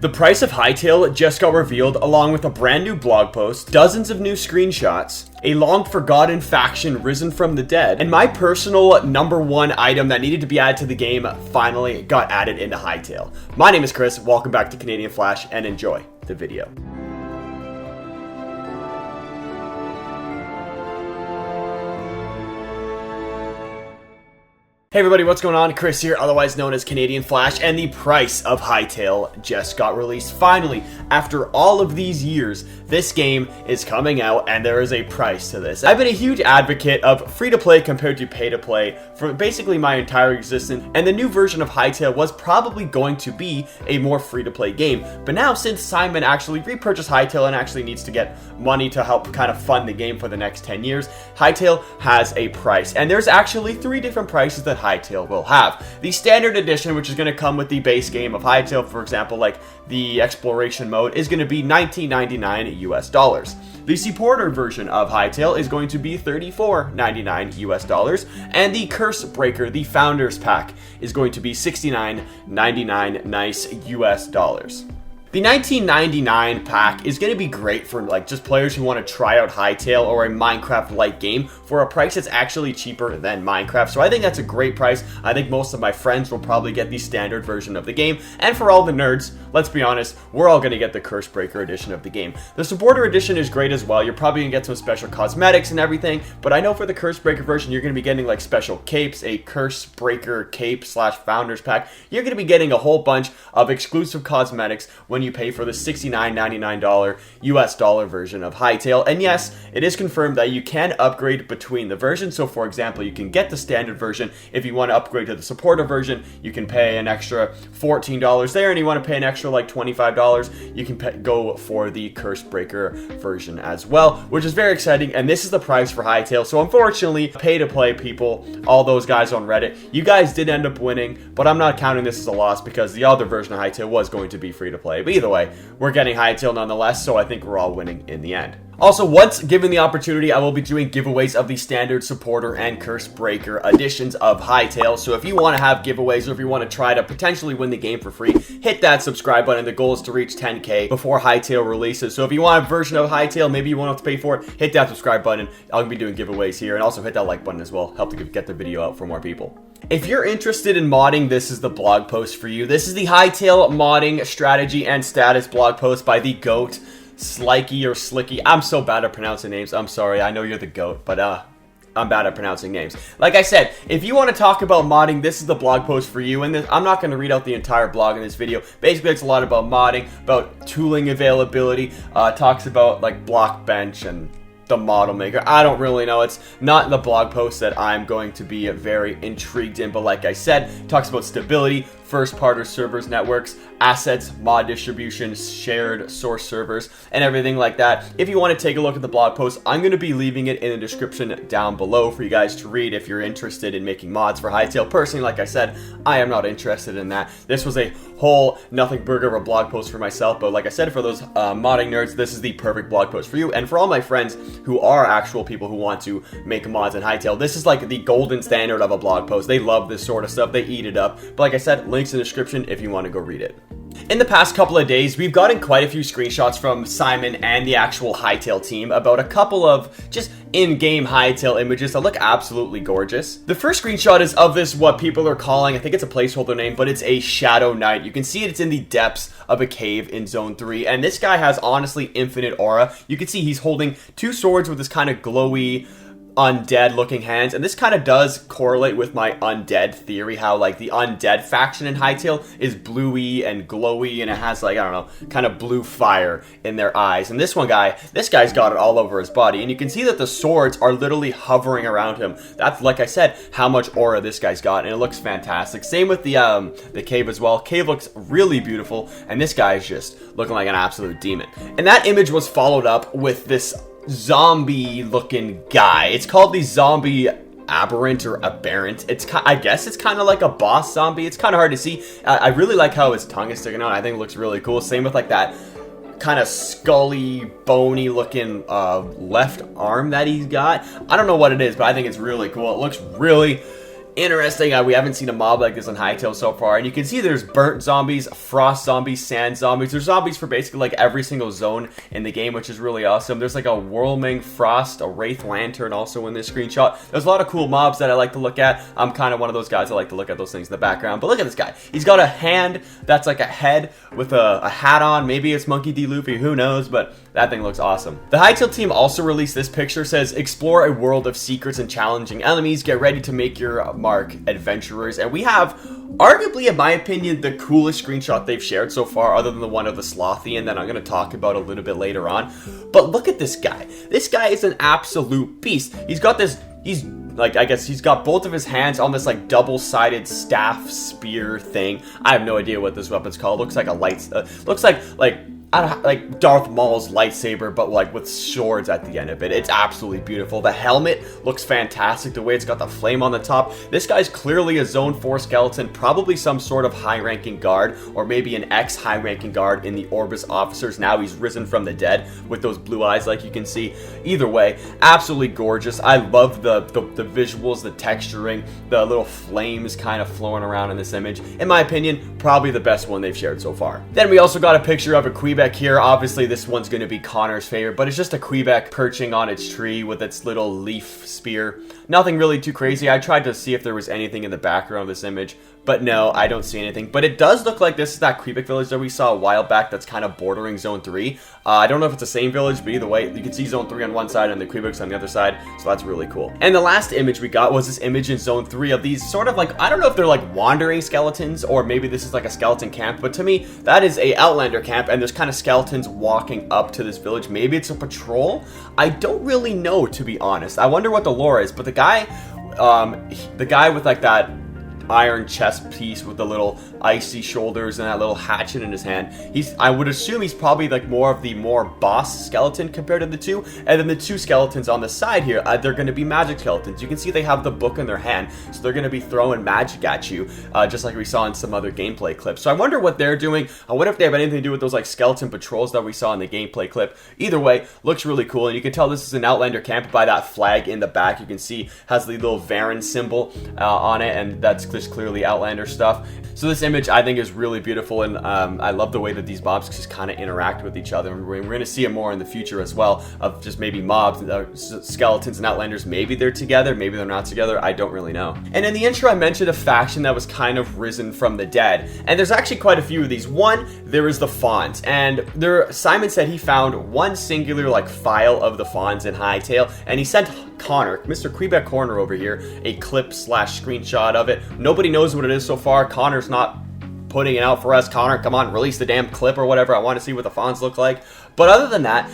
The price of Hytale just got revealed along with a brand new blog post, dozens of new screenshots, a long-forgotten faction risen from the dead, and my personal #1 item that needed to be added to the game finally got added into Hytale. My name is Chris, welcome back to CanadianFlash, and enjoy the video. Hey everybody, what's going on? Chris here, otherwise known as CanadianFlash, and the price of Hytale just got released. Finally, after all of these years, this game is coming out and there is a price to this. I've been a huge advocate of free-to-play compared to pay-to-play for basically my entire existence, and the new version of Hytale was probably going to be a more free-to-play game. But now, since Simon actually repurchased Hytale and actually needs to get money to help kind of fund the game for the next 10 years, Hytale has a price. And there's actually 3 different prices that Hytale will have. The standard edition, which is going to come with the base game of Hytale, for example, like the exploration mode, is going to be $19.99 US dollars. The supporter version of Hytale is going to be $34.99 US dollars, and the Curse Breaker, the Founders Pack, is going to be $69.99 nice US dollars. The $19.99 pack is going to be great for just players who want to try out Hytale or a Minecraft-like game for a price that's actually cheaper than Minecraft. So I think that's a great price. I think most of my friends will probably get the standard version of the game. And for all the nerds, let's be honest, we're all going to get the Curse Breaker edition of the game. The supporter edition is great as well. You're probably going to get some special cosmetics and everything. But I know for the Curse Breaker version, you're going to be getting like special capes, a Curse Breaker cape / Founders Pack. You're going to be getting a whole bunch of exclusive cosmetics when you pay for the $69.99 US dollar version of Hytale. And yes, it is confirmed that you can upgrade between the versions. So for example, you can get the standard version. If you want to upgrade to the supporter version, you can pay an extra $14 there, and you want to pay an extra like $25, you can go for the Curse Breaker version as well, which is very exciting. And this is the price for Hytale. So unfortunately, pay to play people, all those guys on Reddit, you guys did end up winning, but I'm not counting this as a loss because the other version of Hytale was going to be free to play. But either way, we're getting Hytale nonetheless, so I think we're all winning in the end. Also, once given the opportunity, I will be doing giveaways of the standard, supporter, and Curse Breaker editions of Hytale. So if you want to have giveaways or if you want to try to potentially win the game for free, hit that subscribe button. The goal is to reach 10K before Hytale releases. So if you want a version of Hytale, maybe you won't have to pay for it, hit that subscribe button. I'll be doing giveaways here, and also hit that like button as well. Help to get the video out for more people. If you're interested in modding, this is the blog post for you. This is the Hytale modding strategy and status blog post by the GOAT, Slikey or Slicky. I'm so bad at pronouncing names. I'm sorry. I know you're the GOAT, but I'm bad at pronouncing names. Like I said, if you want to talk about modding, this is the blog post for you. And I'm not going to read out the entire blog in this video. Basically, it's a lot about modding, about tooling availability, talks about like block bench and the model maker. I don't really know. It's not the blog post that I'm going to be very intrigued in, but like I said, it talks about stability, first-party servers, networks, assets, mod distribution, shared source servers, and everything like that. If you want to take a look at the blog post, I'm going to be leaving it in the description down below for you guys to read if you're interested in making mods for Hytale. Personally, like I said, I am not interested in that. This was a whole nothing burger of a blog post for myself, but like I said, for those modding nerds, this is the perfect blog post for you. And for all my friends who are actual people who want to make mods in Hytale, this is like the golden standard of a blog post. They love this sort of stuff. They eat it up. But like I said, links in the description if you want to go read it. In the past couple of days, we've gotten quite a few screenshots from Simon and the actual Hytale team about a couple of just in-game Hytale images that look absolutely gorgeous. The first screenshot is of this, what people are calling, I think it's a placeholder name, but it's a Shadow Knight. You can see it's in the depths of a cave in Zone 3, and this guy has honestly infinite aura. You can see he's holding 2 swords with this kind of glowy, undead looking hands, and this kind of does correlate with my undead theory, how like the undead faction in Hytale is bluey and glowy, and it has like, I don't know, kind of blue fire in their eyes. And this guy's got it all over his body, and you can see that the swords are literally hovering around him. That's, like I said, how much aura this guy's got, and it looks fantastic. Same with the cave as well. Cave looks really beautiful, and this guy is just looking like an absolute demon. And that image was followed up with this zombie looking guy. It's called the zombie aberrant or aberrant. I guess it's kind of like a boss zombie. It's kind of hard to see. I really like how his tongue is sticking out. I think it looks really cool. Same with like that kind of scully, bony looking left arm that he's got. I don't know what it is, but I think it's really cool. It looks really interesting. We haven't seen a mob like this in Hytale so far, and you can see there's burnt zombies, frost zombies, sand zombies. There's zombies for basically like every single zone in the game, which is really awesome. There's like a whirling frost, a wraith lantern also in this screenshot. There's a lot of cool mobs that I like to look at. I'm kind of one of those guys that like to look at those things in the background. But look at this guy. He's got a hand that's like a head with a hat on. Maybe it's Monkey D. Luffy, who knows, but that thing looks awesome. The Hytale team also released this picture. Says, explore a world of secrets and challenging enemies. Get ready to make your mark, adventurers. And we have, arguably, in my opinion, the coolest screenshot they've shared so far, other than the one of the Slothian that I'm going to talk about a little bit later on. But look at this guy. This guy is an absolute beast. He's got this, I guess he's got both of his hands on this like double-sided staff spear thing. I have no idea what this weapon's called. Looks like a looks like I don't know, like Darth Maul's lightsaber, but like with swords at the end of it. It's absolutely beautiful. The helmet looks fantastic, the way it's got the flame on the top. This guy's clearly a Zone 4 skeleton, probably some sort of high-ranking guard, or maybe an ex-high-ranking guard in the Orbis officers. Now he's risen from the dead with those blue eyes like you can see. Either way, absolutely gorgeous. I love the visuals, the texturing, the little flames kind of flowing around in this image. In my opinion, probably the best one they've shared so far. Then we also got a picture of a Quebec here. Obviously this one's going to be Connor's favorite, but it's just a Quebec perching on its tree with its little leaf spear. Nothing really too crazy. I tried to see if there was anything in the background of this image, but no, I don't see anything. But it does look like this is that Quebec village that we saw a while back that's kind of bordering Zone 3. I don't know if it's the same village, but either way, you can see Zone 3 on one side and the Quebecs on the other side, so that's really cool. And the last image we got was this image in Zone 3 of these sort of like, I don't know if they're like wandering skeletons, or maybe this is like a skeleton camp, but to me, that is a Outlander camp, and there's kind of skeletons walking up to this village. Maybe it's a patrol? I don't really know, to be honest. I wonder what the lore is, but the guy with like that iron chest piece with the little icy shoulders and that little hatchet in his hand, I would assume he's probably like more boss skeleton compared to the two. And then the two skeletons on the side here, they're going to be magic skeletons. You can see they have the book in their hand, so they're going to be throwing magic at you, just like we saw in some other gameplay clips. So I wonder what they're doing. I wonder if they have anything to do with those like skeleton patrols that we saw in the gameplay clip. Either way, looks really cool, and you can tell this is an Outlander camp by that flag in the back. You can see has the little Varan symbol on it, and that's just clearly Outlander stuff. So this image I think is really beautiful, and I love the way that these mobs just kind of interact with each other, and we're going to see it more in the future as well, of just maybe mobs, skeletons and Outlanders. Maybe they're together, maybe they're not together, I don't really know. And in the intro I mentioned a faction that was kind of risen from the dead, and there's actually quite a few of these. One, there is the Fawns, and Simon said he found one singular like file of the Fawns in Hytale, and he sent Connor, Mr. Quebec Corner over here, a clip / screenshot of it. Nobody knows what it is so far. Connor's not putting it out for us. Connor, come on, release the damn clip or whatever. I want to see what the Fawns look like. But other than that,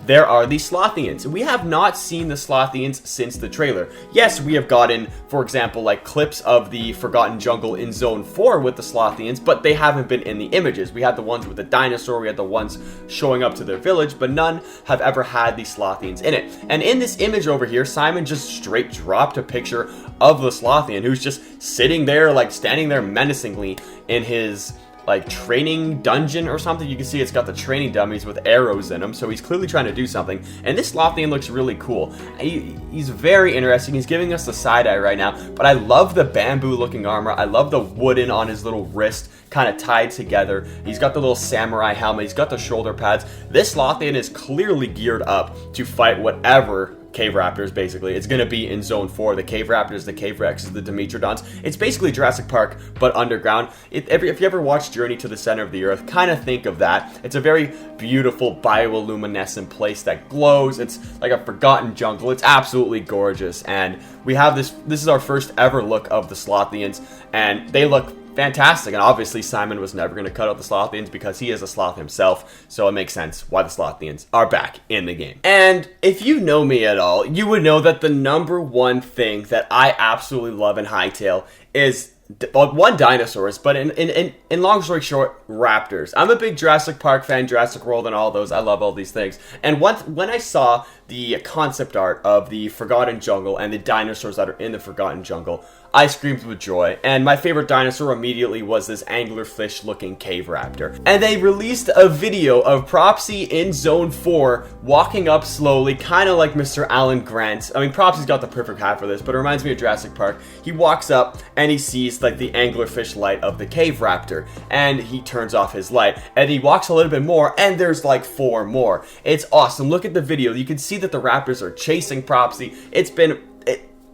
there are the Slothians. We have not seen the Slothians since the trailer. Yes, we have gotten, for example, like clips of the Forgotten Jungle in Zone 4 with the Slothians, but they haven't been in the images. We had the ones with the dinosaur, we had the ones showing up to their village, but none have ever had the Slothians in it. And in this image over here, Simon just straight dropped a picture of the Slothian, who's just sitting there, like standing there menacingly in his like training dungeon or something. You can see it's got the training dummies with arrows in them, so he's clearly trying to do something. And this Slothian looks really cool. He's very interesting. He's giving us the side eye right now, but I love the bamboo looking armor. I love the wooden on his little wrist kind of tied together. He's got the little samurai helmet. He's got the shoulder pads. This Slothian is clearly geared up to fight whatever cave raptors, basically. It's going to be in Zone 4. The cave raptors, the cave rexes, the Dimetrodons. It's basically Jurassic Park, but underground. If you ever watched Journey to the Center of the Earth, kind of think of that. It's a very beautiful bioluminescent place that glows. It's like a forgotten jungle. It's absolutely gorgeous. And we have this is our first ever look of the Slothians, and they look fantastic. And obviously Simon was never going to cut out the Slothians because he is a sloth himself, so it makes sense why the Slothians are back in the game. And if you know me at all, you would know that the number one thing that I absolutely love in Hytale is one dinosaurs, but in long story short, raptors. I'm a big Jurassic Park fan, Jurassic World and all those. I love all these things. And when I saw the concept art of the Forgotten Jungle and the dinosaurs that are in the Forgotten Jungle, I screamed with joy. And my favorite dinosaur immediately was this anglerfish looking cave raptor. And they released a video of Propsy in Zone 4 walking up slowly, kind of like Mr. Alan Grant. I mean, Propsy's got the perfect hat for this, but it reminds me of Jurassic Park. He walks up and he sees like the anglerfish light of the cave raptor, and he turns off his light, and he walks a little bit more, and there's like 4 more. It's awesome. Look at the video. You can see that the raptors are chasing Propsy.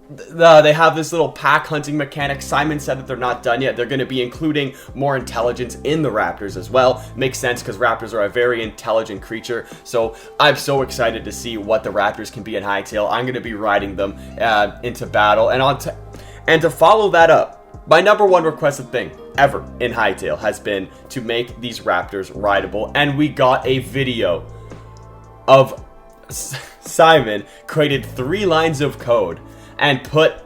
They have this little pack hunting mechanic. Simon said that they're not done yet. They're going to be including more intelligence in the raptors as well. Makes sense because raptors are a very intelligent creature. So I'm so excited to see what the raptors can be in Hytale. I'm going to be riding them into battle. And to follow that up, my number one requested thing ever in Hytale has been to make these raptors rideable. And we got a video of Simon created 3 lines of code and put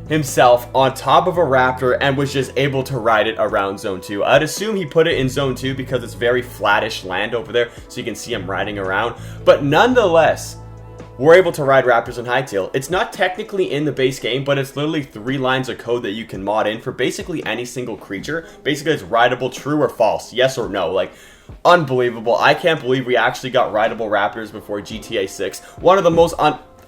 himself on top of a raptor and was just able to ride it around Zone 2. I'd assume he put it in Zone 2 because it's very flattish land over there, so you can see him riding around. But nonetheless, we're able to ride raptors in Hytale. It's not technically in the base game, but it's literally 3 lines of code that you can mod in for basically any single creature. Basically, it's rideable, true or false, yes or no. Like, unbelievable. I can't believe we actually got rideable raptors before GTA 6. One of the most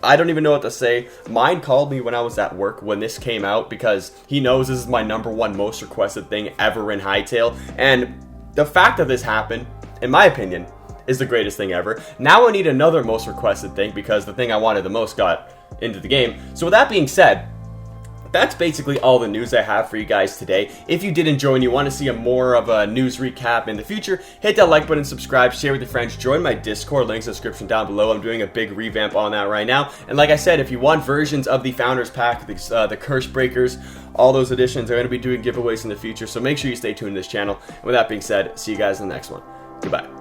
I don't even know what to say. Mine called me when I was at work when this came out because he knows this is my number 1 most requested thing ever in Hytale. And the fact that this happened, in my opinion, is the greatest thing ever. Now I need another most requested thing because the thing I wanted the most got into the game. So with that being said, that's basically all the news I have for you guys today. If you did enjoy and you want to see more of a news recap in the future, hit that like button, subscribe, share with your friends, join my Discord, links in the description down below. I'm doing a big revamp on that right now. And like I said, if you want versions of the Founders Pack, the Curse Breakers, all those editions, I'm going to be doing giveaways in the future, so make sure you stay tuned to this channel. And with that being said, see you guys in the next one. Goodbye.